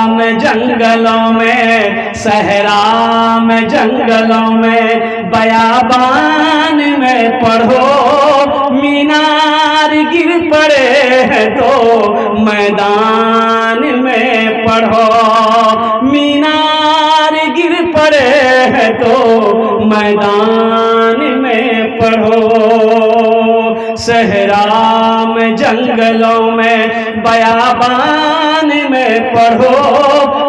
Speaker 1: में जंगलों में, सहरा में जंगलों में, बयाबान में पढ़ो, मीनार गिर पड़े हैं तो मैदान में पढ़ो, मीनार गिर पड़े हैं तो मैदान में पढ़ो, सहरा में जंगलों में, बयाबान में पढ़ो,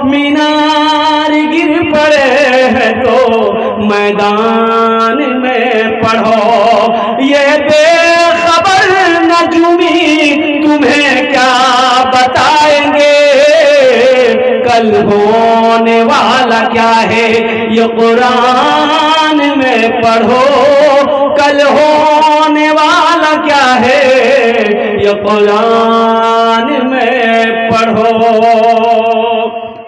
Speaker 1: मीनार गिर पड़े हैं तो मैदान में पढ़ो। ये बेखबर नजूमी तुम्हें क्या बताएंगे, कल होने वाला क्या है ये कुरान में पढ़ो, कल होने वाला क्या है ये कुरान में पढ़ो।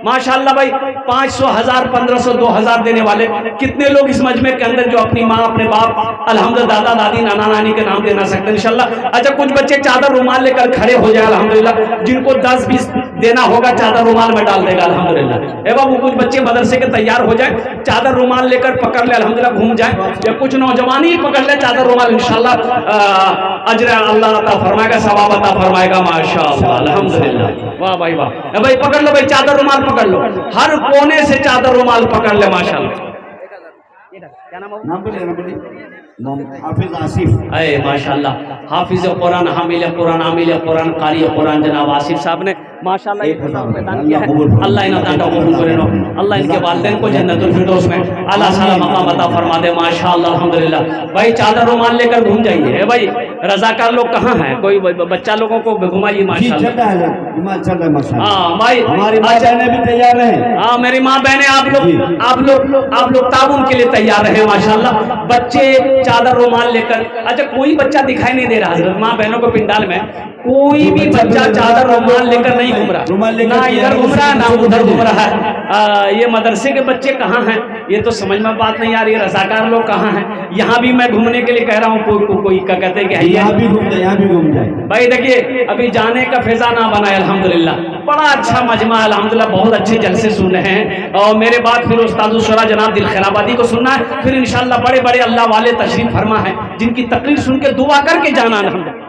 Speaker 1: माशाल्लाह भाई, 500, 1,000, 1,500, 2,000 देने वाले कितने लोग इस मजमे के अंदर जो अपनी माँ, अपने बाप, अल्हम्दुलिल्लाह दादा दादी, नाना नानी के नाम देना सकते हैं इंशाल्लाह। अच्छा, कुछ बच्चे चादर रुमाल लेकर खड़े हो जाए अल्हम्दुलिल्लाह, जिनको 10-20 देना होगा चादर रुमाल में डाल देगा अल्हम्दुलिल्लाह। एवं वो कुछ बच्चे मदरसे के तैयार हो जाए, चादर रुमाल लेकर पकड़ ले अल्हम्दुलिल्लाह, घूम जाए, या कुछ नौजवान ही पकड़ ले चादर रुमाल, इंशाल्लाह अजर अल्लाह अता फरमाएगा, सवाब अता फरमाएगा माशाअल्लाह अल्हम्दुलिल्लाह। वाह भाई वाह, भाई पकड़ लो भाई, चादर रुमाल पकड़ लो, हर कोने से चादर रुमाल पकड़ ले माशाल्लाह। क्या नाम बोलिए?
Speaker 3: हाफिज आसिफ।
Speaker 1: अरे माशाल्लाह, हाफिज कुरान, हामिल कुरान, आमिल कुरान, कारी कुरान जनाब आसिफ साहब ने माशाल्लाह 1,000 रुपये दान किया है। अल्लाह इन दान को कबूल करे, अल्लाह इनके वालिदैन को जन्नतुल फिरदौस में आला साला मकाम अता फरमा दे माशाल्लाह अल्हम्दुलिल्लाह। भाई चादर रुमाल लेकर घूम जाइए। भाई रजाकार लोग कहाँ हैं? कोई बच्चा लोगों को घुमाइए माशाल्लाह। हाँ भाई,
Speaker 3: हमारी माँ बहनें भी तैयार हैं।
Speaker 1: हाँ मेरी माँ बहनें, आप लोग ताउन के लिए तैयार रहे माशाल्लाह। बच्चे चादर रुमाल लेकर। अच्छा कोई बच्चा दिखाई नहीं दे रहा हजरत, माँ बहनों को पिंडाल में कोई भी बच्चा चादर रुमाल लेकर नहीं घूम रहा, ना इधर घूम रहा ना उधर घूम रहा है। ये मदरसे के बच्चे कहाँ हैं, ये तो समझ में बात नहीं आ रही है। रजाकार लोग कहाँ हैं? यहाँ भी मैं घूमने के लिए कह रहा हूँ, कोई क्या कहते हैं कि
Speaker 3: यहाँ भी घूम जाए, यहाँ भी घूम जाए।
Speaker 1: भाई देखिए अभी जाने का फिजाना बना है अल्हम्दुलिल्लाह, बड़ा अच्छा मजमा अल्हम्दुलिल्लाह, बहुत अच्छे जलसे सुन रहे हैं। और मेरे बाद फिर उस्ताद शुरा जनाब दिल खैराबादी को सुनना है, फिर इंशाअल्लाह बड़े बड़े अल्लाह वाले तशरीफ फरमा है जिनकी तकरीर सुन के दुआ करके जाना अल्हम्दुलिल्लाह।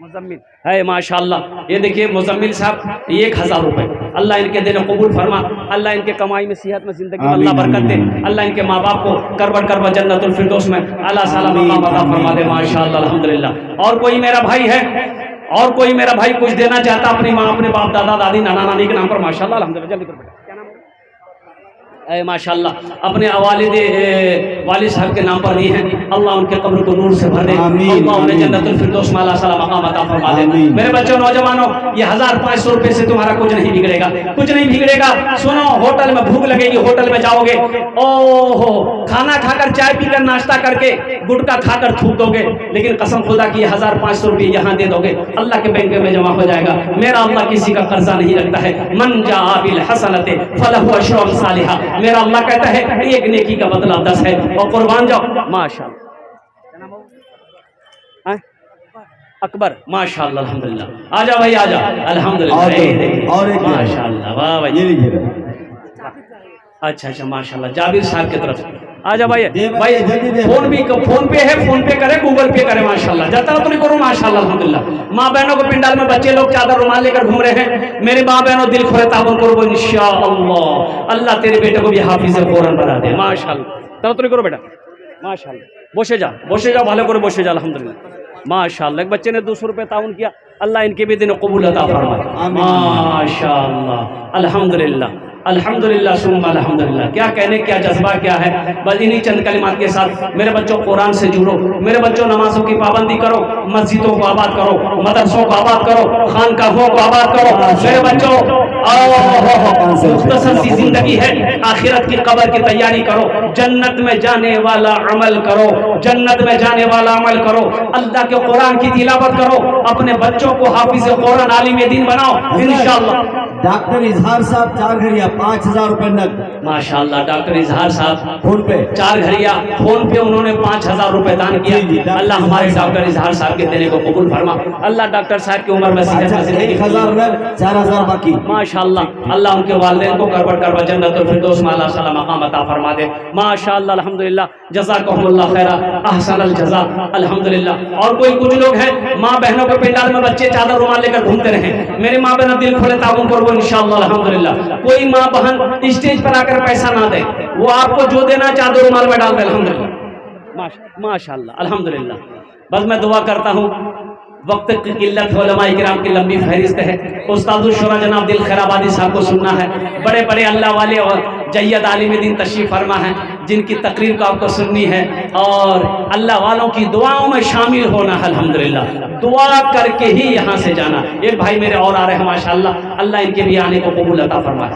Speaker 1: मुजम्मिल है माशाअल्लाह, ये देखिए मुजम्मिल साहब 1000 रुपए, अल्लाह इनके दिन कबूल फरमा, अल्लाह इनके कमाई में सेहत में जिंदगी में अल्लाह बरकत दे, अल्लाह इनके माँ बाप को करबट करबट जन्नतुल फिरदौस में अल्लाह साला मकाम अता फरमा दे माशाअल्लाह अल्हम्दुलिल्लाह। और कोई मेरा भाई है, और कोई मेरा भाई कुछ देना चाहता अपनी माँ अपने बाप दादा दादी नाना नानी के नाम पर माशाअल्लाह अल्हम्दुलिल्लाह, जल्दी कर बेटा, क्या नाम है? माशाअल्लाह अपने वालिद साहब के नाम पर दी हैं, अल्लाह उनके कब्र को नूर से भर दे, अल्लाह उन्हें जन्नतुल फिरदौस में अल्लाह साला मकाम अता फरमा दे। मेरे बच्चों नौजवानों, ये 1500 रुपए से तुम्हारा कुछ नहीं बिगड़ेगा, कुछ नहीं बिगड़ेगा। सुनो, होटल में भूख लगेगी, होटल में जाओगे, ओहो खाना खाकर चाय पीकर नाश्ता करके गुटखा खाकर थूक दोगे, लेकिन कसम खुदा की 1500 रुपये यहाँ दे दोगे, अल्लाह के बैंक में जमा हो जाएगा। मेरा अल्लाह किसी का कर्जा नहीं रखता है, मन जाअ बिल हसनति फलहु अशरु अमसालिहा, मेरा अल्लाह कहता है एक नेकी का बदला 10 है। और कुर्बान जाओ माशाअल्लाह, अकबर माशाअल्लाह अल्हम्दुलिल्लाह, आजा भाई आजा अल्हम्दुलिल्लाह,
Speaker 3: और एक
Speaker 1: माशाअल्लाह, वाह भाई,
Speaker 3: ये लीजिए।
Speaker 1: अच्छा अच्छा माशाअल्लाह, जाबिर साहब की तरफ से आजा भाई। भाई
Speaker 3: जल्दी
Speaker 1: फोन पे है, फोन पे करे, गूगल पे करे माशाअल्लाह, जाता तो नहीं करो माशाअल्लाह अल्हम्दुलिल्लाह। माँ बहनों को पिंडाल में बच्चे लोग चादर रुमाल लेकर घूम रहे हैं, मेरे माँ बहनों दिल खोले ताबन करो इंशाअल्लाह, अल्लाह तेरे बेटे को भी हाफिज कुरान बना दे माशाअल्लाह। तारा तो नहीं करो बेटा माशाअल्लाह, बसे जा भालो करो, बसे जा अल्हम्दुलिल्लाह माशाअल्लाह। एक बच्चे ने 200 रुपये ताउन किया, अल्लाह इनके भी दिन कबूल अता फरमाए माशाअल्लाह अल्हम्दुलिल्लाह अल्हम्दुलिल्लाह सुम्मा अल्हम्दुलिल्लाह। क्या कहने, क्या जज्बा क्या है, बस इन्हीं चंद कलिमात के साथ मेरे बच्चों कुरान से जुड़ो, मेरे बच्चों नमाजों की पाबंदी करो, मस्जिदों को आबाद करो, मदरसों को आबाद करो, खानकाहों को आबाद करो। मेरे बच्चों मुख्तसर सी जिंदगी है, आखिरत की कब्र की तैयारी करो, जन्नत में जाने वाला अमल करो, जन्नत में जाने वाला अमल करो, अल्लाह के कुरान की तिलावत करो, अपने बच्चों को हाफिज कुरान आलिम दीन बनाओ इंशाअल्लाह।
Speaker 3: डॉक्टर इजहार साहब 4 घड़िया 5000 रुपए नकद
Speaker 1: माशाअल्लाह, डॉक्टर इजहार साहब
Speaker 3: फोन पे
Speaker 1: 4 घड़िया फोन पे उन्होंने 5000 रुपए दान किया। अल्लाह हमारे डॉक्टर इजहार साहब के देने को कबूल फरमा, अल्लाह डॉक्टर साहब की उम्र में सेहत में जिंदगी
Speaker 3: 1000 नकद 4000 बाकी
Speaker 1: माशाअल्लाह। अल्लाह उनके वालिदैन को करबट करबट जन्नतुल फिरदौस में अल्लाह सल्लल्लाहु अलैहि मकाम अता फरमा दे माशाअल्लाह अल्हम्दुलिल्लाह। जज़ाकुमुल्लाह खैरा अहसनल जज़ा अल्हम्दुलिल्लाह। और कोई कुछ लोग हैं माँ बहनों के पिंडाल में बच्चे चादर रुमाल लेकर घूमते रहे, मेरे माँ बहनों दिल खोले ताउन करो इंशाअल्लाह अल्हम्दुलिल्लाह। कोई माँ बहन स्टेज पर आकर पैसा ना दे, वो आपको जो देना चादर रुमाल में डाल दे अल्हम्दुलिल्लाह माशाअल्लाह अल्हम्दुलिल्लाह। बस मैं दुआ करता हूँ, वक्त की किल्लत है, उलमा इकराम की लंबी फहरिस्त है, उस्ताद शुरा जनाब दिल खैराबादी साहब को सुनना है, बड़े बड़े अल्लाह वाले और जय्यद आलिम दीन तशरीफ फरमा है जिनकी तकरीर को आपको सुननी है, और अल्लाह वालों की दुआओं में शामिल होना है अल्हम्दुलिल्लाह, दुआ करके ही यहाँ से जाना। एक भाई मेरे और आ रहे हैं माशाअल्लाह, अल्लाह इनके भी आने को कबूल अता फरमाए।